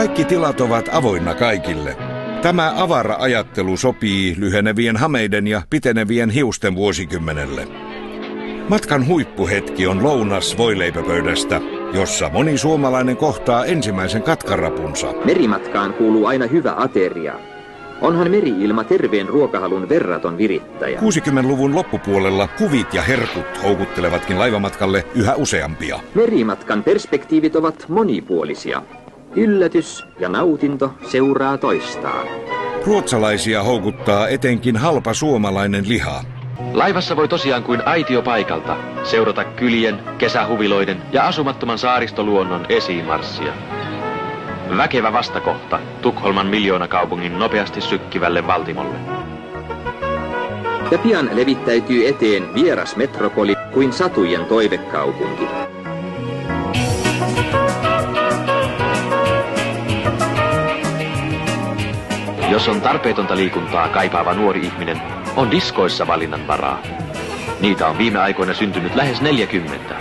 Kaikki tilat ovat avoinna kaikille. Tämä avara-ajattelu sopii lyhenevien hameiden ja pitenevien hiusten vuosikymmenelle. Matkan huippuhetki on lounas voileipäpöydästä, jossa moni suomalainen kohtaa ensimmäisen katkarapunsa. Merimatkaan kuuluu aina hyvä ateria. Onhan meri-ilma terveen ruokahalun verraton virittäjä. 60-luvun loppupuolella huvit ja herkut houkuttelevatkin laivamatkalle yhä useampia. Merimatkan perspektiivit ovat monipuolisia. Yllätys ja nautinto seuraa toistaan. Ruotsalaisia houkuttaa etenkin halpa suomalainen liha. Laivassa voi tosiaan kuin aitiopaikalta seurata kylien, kesähuviloiden ja asumattoman saaristoluonnon esiinmarssia. Väkevä vastakohta Tukholman miljoonakaupungin nopeasti sykkivälle valtimolle. Ja pian levittäytyy eteen vieras metropoli kuin satujen toivekaupunki. Jos on tarpeetonta liikuntaa kaipaava nuori ihminen, on diskoissa valinnanvaraa. Niitä on viime aikoina syntynyt lähes 40.